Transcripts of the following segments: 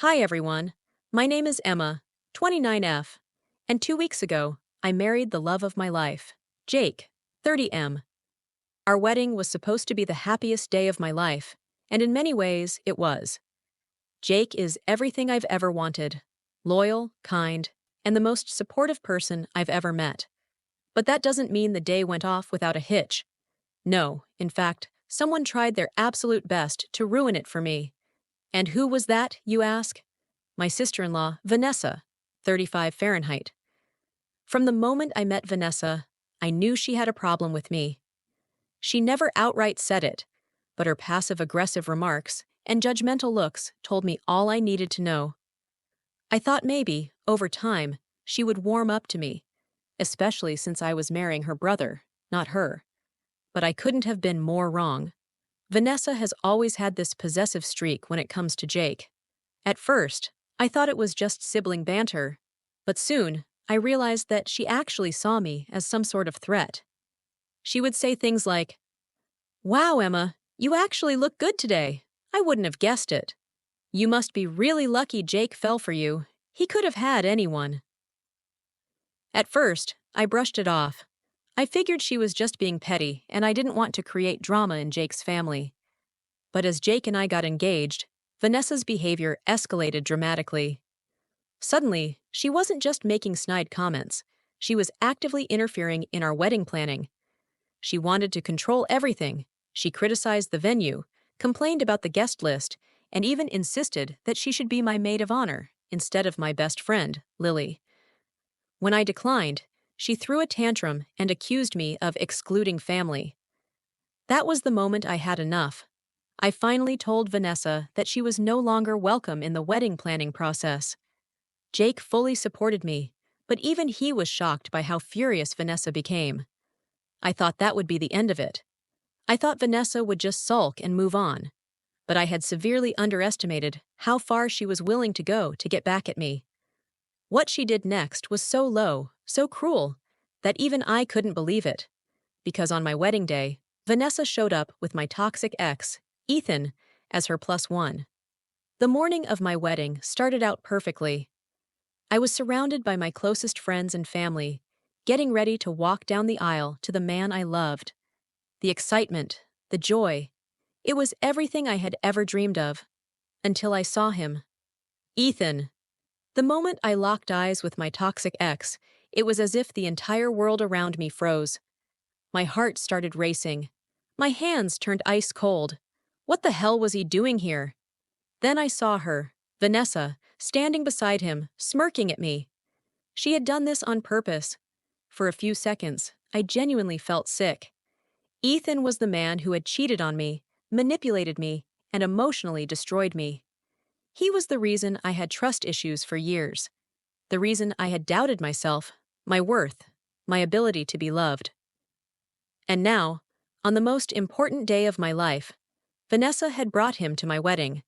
Hi everyone, my name is Emma, 29F, and 2 weeks ago, I married the love of my life, Jake, 30M. Our wedding was supposed to be the happiest day of my life, and in many ways, it was. Jake is everything I've ever wanted, loyal, kind, and the most supportive person I've ever met. But that doesn't mean the day went off without a hitch. No, in fact, someone tried their absolute best to ruin it for me. And who was that, you ask? My sister-in-law, Vanessa, 35 Fahrenheit. From the moment I met Vanessa, I knew she had a problem with me. She never outright said it, but her passive-aggressive remarks and judgmental looks told me all I needed to know. I thought maybe, over time, she would warm up to me, especially since I was marrying her brother, not her. But I couldn't have been more wrong. Vanessa has always had this possessive streak when it comes to Jake. At first, I thought it was just sibling banter, but soon, I realized that she actually saw me as some sort of threat. She would say things like, "Wow, Emma, you actually look good today. I wouldn't have guessed it. You must be really lucky Jake fell for you. He could have had anyone." At first, I brushed it off. I figured she was just being petty, and I didn't want to create drama in Jake's family. But as Jake and I got engaged, Vanessa's behavior escalated dramatically. Suddenly, she wasn't just making snide comments. She was actively interfering in our wedding planning. She wanted to control everything. She criticized the venue, complained about the guest list, and even insisted that she should be my maid of honor instead of my best friend, Lily. When I declined, she threw a tantrum and accused me of excluding family. That was the moment I had enough. I finally told Vanessa that she was no longer welcome in the wedding planning process. Jake fully supported me, but even he was shocked by how furious Vanessa became. I thought that would be the end of it. I thought Vanessa would just sulk and move on, but I had severely underestimated how far she was willing to go to get back at me. What she did next was so low, so cruel, that even I couldn't believe it. Because on my wedding day, Vanessa showed up with my toxic ex, Ethan, as her +1. The morning of my wedding started out perfectly. I was surrounded by my closest friends and family, getting ready to walk down the aisle to the man I loved. The excitement, the joy, it was everything I had ever dreamed of. Until I saw him. Ethan. The moment I locked eyes with my toxic ex, it was as if the entire world around me froze. My heart started racing. My hands turned ice cold. What the hell was he doing here? Then I saw her, Vanessa, standing beside him, smirking at me. She had done this on purpose. For a few seconds, I genuinely felt sick. Ethan was the man who had cheated on me, manipulated me, and emotionally destroyed me. He was the reason I had trust issues for years. The reason I had doubted myself, my worth, my ability to be loved. And now, on the most important day of my life, Vanessa had brought him to my wedding.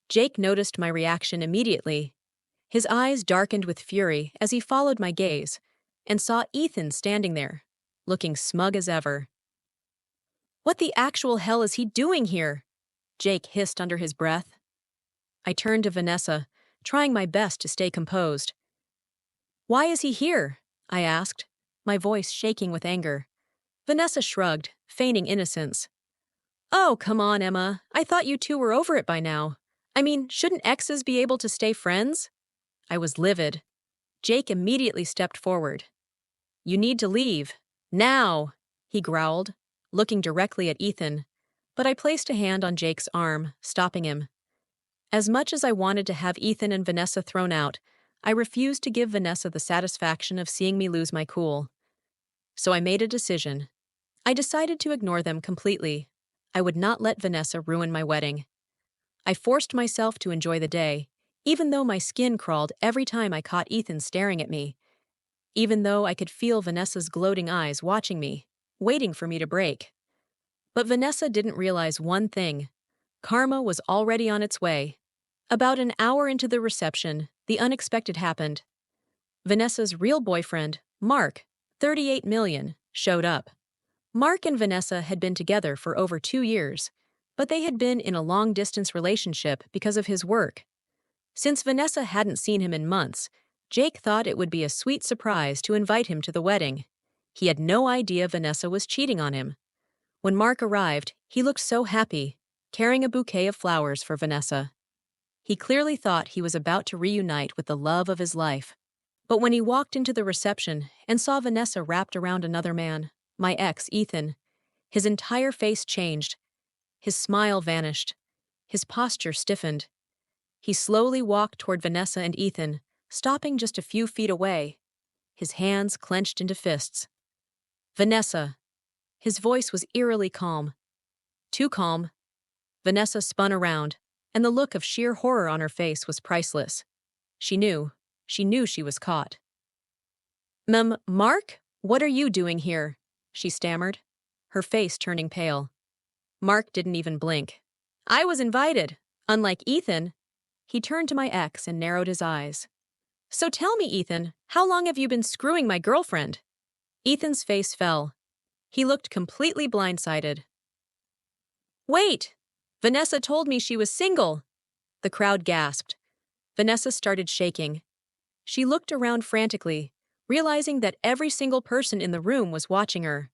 Jake noticed my reaction immediately. His eyes darkened with fury as he followed my gaze and saw Ethan standing there, looking smug as ever. "What the actual hell is he doing here?" Jake hissed under his breath. I turned to Vanessa, trying my best to stay composed. "Why is he here?" I asked, my voice shaking with anger. Vanessa shrugged, feigning innocence. "Oh, come on, Emma. I thought you two were over it by now. I mean, shouldn't exes be able to stay friends?" I was livid. Jake immediately stepped forward. "You need to leave. Now!" he growled, looking directly at Ethan, but I placed a hand on Jake's arm, stopping him. As much as I wanted to have Ethan and Vanessa thrown out, I refused to give Vanessa the satisfaction of seeing me lose my cool. So I made a decision. I decided to ignore them completely. I would not let Vanessa ruin my wedding. I forced myself to enjoy the day, even though my skin crawled every time I caught Ethan staring at me. Even though I could feel Vanessa's gloating eyes watching me, waiting for me to break. But Vanessa didn't realize one thing. Karma was already on its way. About an hour into the reception, the unexpected happened. Vanessa's real boyfriend, Mark, 38 million, showed up. Mark and Vanessa had been together for over 2 years, but they had been in a long-distance relationship because of his work. Since Vanessa hadn't seen him in months, Jake thought it would be a sweet surprise to invite him to the wedding. He had no idea Vanessa was cheating on him. When Mark arrived, he looked so happy, carrying a bouquet of flowers for Vanessa. He clearly thought he was about to reunite with the love of his life. But when he walked into the reception and saw Vanessa wrapped around another man, my ex, Ethan, his entire face changed. His smile vanished. His posture stiffened. He slowly walked toward Vanessa and Ethan, stopping just a few feet away, his hands clenched into fists. Vanessa. His voice was eerily calm. Too calm. Vanessa spun around, and the look of sheer horror on her face was priceless. She knew she was caught. Mark? What are you doing here? She stammered, her face turning pale. Mark didn't even blink. I was invited. Unlike Ethan. He turned to my ex and narrowed his eyes. So tell me, Ethan, how long have you been screwing my girlfriend? Ethan's face fell. He looked completely blindsided. Wait! Vanessa told me she was single. The crowd gasped. Vanessa started shaking. She looked around frantically, realizing that every single person in the room was watching her.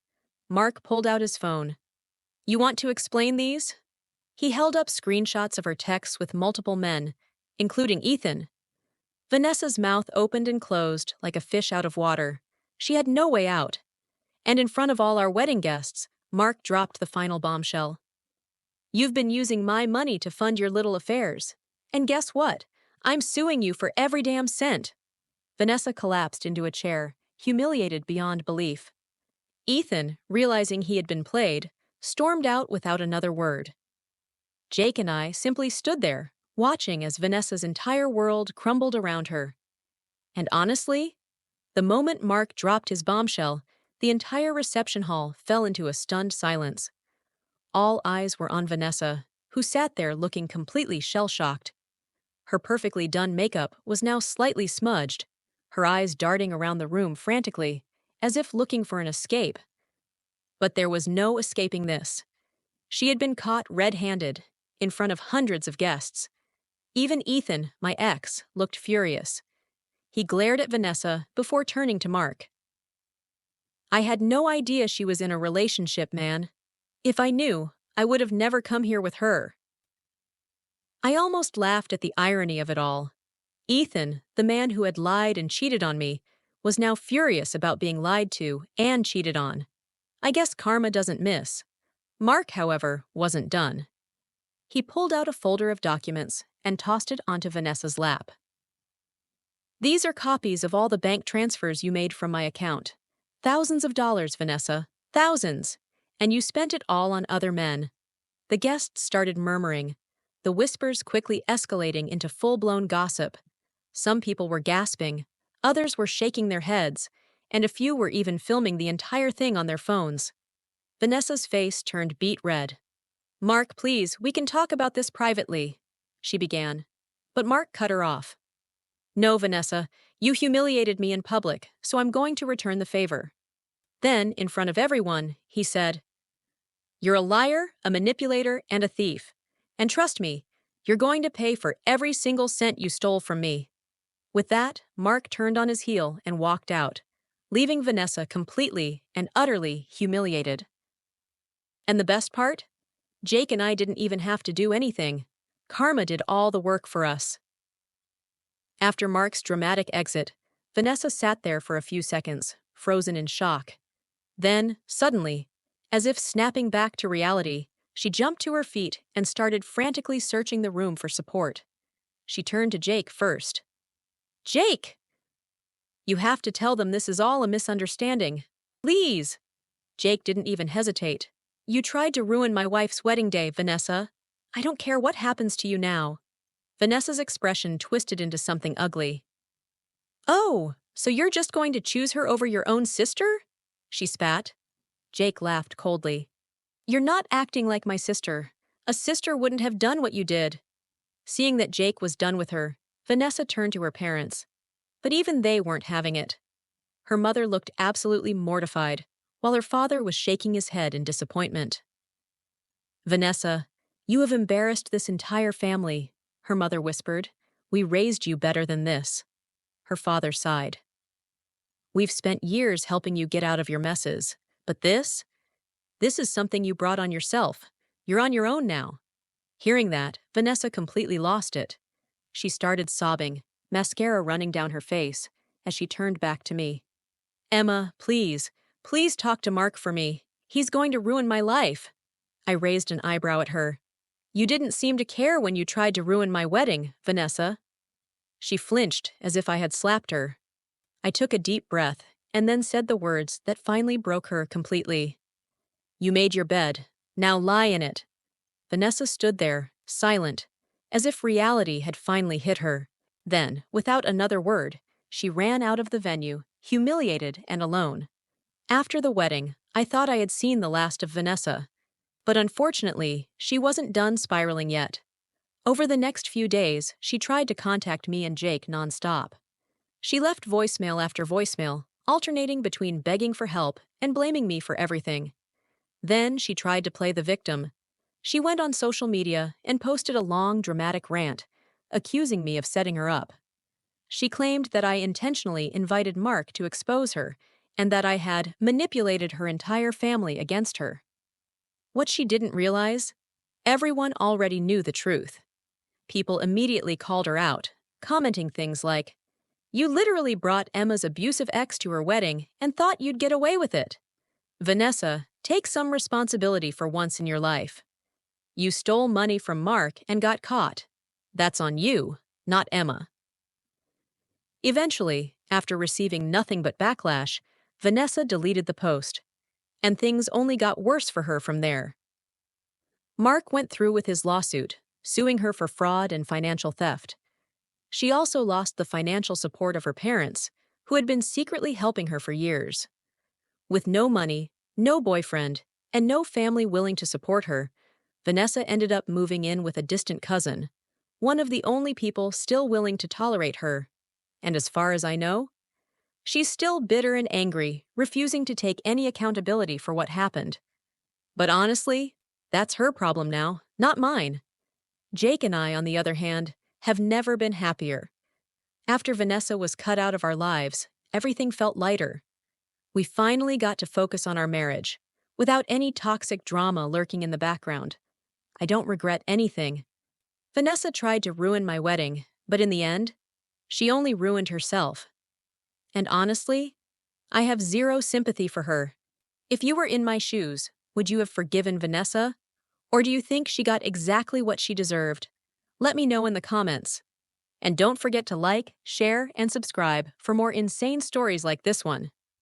Mark pulled out his phone. You want to explain these? He held up screenshots of her texts with multiple men, including Ethan. Vanessa's mouth opened and closed like a fish out of water. She had no way out. And in front of all our wedding guests, Mark dropped the final bombshell. You've been using my money to fund your little affairs. And guess what? I'm suing you for every damn cent. Vanessa collapsed into a chair, humiliated beyond belief. Ethan, realizing he had been played, stormed out without another word. Jake and I simply stood there, watching as Vanessa's entire world crumbled around her. And honestly, the moment Mark dropped his bombshell, the entire reception hall fell into a stunned silence. All eyes were on Vanessa, who sat there looking completely shell-shocked. Her perfectly done makeup was now slightly smudged, her eyes darting around the room frantically, as if looking for an escape. But there was no escaping this. She had been caught red-handed, in front of hundreds of guests. Even Ethan, my ex, looked furious. He glared at Vanessa before turning to Mark. I had no idea she was in a relationship, man. If I knew, I would have never come here with her. I almost laughed at the irony of it all. Ethan, the man who had lied and cheated on me, was now furious about being lied to and cheated on. I guess karma doesn't miss. Mark, however, wasn't done. He pulled out a folder of documents and tossed it onto Vanessa's lap. These are copies of all the bank transfers you made from my account. Thousands of dollars, Vanessa. Thousands. And you spent it all on other men. The guests started murmuring, the whispers quickly escalating into full-blown gossip. Some people were gasping, others were shaking their heads, and a few were even filming the entire thing on their phones. Vanessa's face turned beet red. Mark, please, we can talk about this privately, she began. But Mark cut her off. No, Vanessa, you humiliated me in public, so I'm going to return the favor. Then, in front of everyone, he said, You're a liar, a manipulator, and a thief. And trust me, you're going to pay for every single cent you stole from me. With that, Mark turned on his heel and walked out, leaving Vanessa completely and utterly humiliated. And the best part? Jake and I didn't even have to do anything. Karma did all the work for us. After Mark's dramatic exit, Vanessa sat there for a few seconds, frozen in shock. Then, suddenly, as if snapping back to reality, she jumped to her feet and started frantically searching the room for support. She turned to Jake first. Jake! You have to tell them this is all a misunderstanding. Please! Jake didn't even hesitate. You tried to ruin my wife's wedding day, Vanessa. I don't care what happens to you now. Vanessa's expression twisted into something ugly. Oh, so you're just going to choose her over your own sister? She spat. Jake laughed coldly. You're not acting like my sister. A sister wouldn't have done what you did. Seeing that Jake was done with her, Vanessa turned to her parents. But even they weren't having it. Her mother looked absolutely mortified, while her father was shaking his head in disappointment. Vanessa, "You have embarrassed this entire family," her mother whispered. "We raised you better than this." Her father sighed. "We've spent years helping you get out of your messes. But this is something you brought on yourself. You're on your own now." Hearing that, Vanessa completely lost it. She started sobbing, mascara running down her face, as she turned back to me. "Emma, please talk to Mark for me. He's going to ruin my life." I raised an eyebrow at her. "You didn't seem to care when you tried to ruin my wedding, Vanessa." She flinched as if I had slapped her. I took a deep breath and then said the words that finally broke her completely. "You made your bed. Now lie in it." Vanessa stood there, silent, as if reality had finally hit her. Then, without another word, she ran out of the venue, humiliated and alone. After the wedding, I thought I had seen the last of Vanessa. But unfortunately, she wasn't done spiraling yet. Over the next few days, she tried to contact me and Jake nonstop. She left voicemail after voicemail, alternating between begging for help and blaming me for everything. Then she tried to play the victim. She went on social media and posted a long, dramatic rant, accusing me of setting her up. She claimed that I intentionally invited Mark to expose her and that I had manipulated her entire family against her. What she didn't realize? Everyone already knew the truth. People immediately called her out, commenting things like, "You literally brought Emma's abusive ex to her wedding and thought you'd get away with it. Vanessa, take some responsibility for once in your life. You stole money from Mark and got caught. That's on you, not Emma." Eventually, after receiving nothing but backlash, Vanessa deleted the post, and things only got worse for her from there. Mark went through with his lawsuit, suing her for fraud and financial theft. She also lost the financial support of her parents, who had been secretly helping her for years. With no money, no boyfriend, and no family willing to support her, Vanessa ended up moving in with a distant cousin, one of the only people still willing to tolerate her. And as far as I know, she's still bitter and angry, refusing to take any accountability for what happened. But honestly, that's her problem now, not mine. Jake and I, on the other hand, have never been happier. After Vanessa was cut out of our lives, everything felt lighter. We finally got to focus on our marriage, without any toxic drama lurking in the background. I don't regret anything. Vanessa tried to ruin my wedding, but in the end, she only ruined herself. And honestly, I have zero sympathy for her. If you were in my shoes, would you have forgiven Vanessa? Or do you think she got exactly what she deserved? Let me know in the comments. And don't forget to like, share, and subscribe for more insane stories like this one.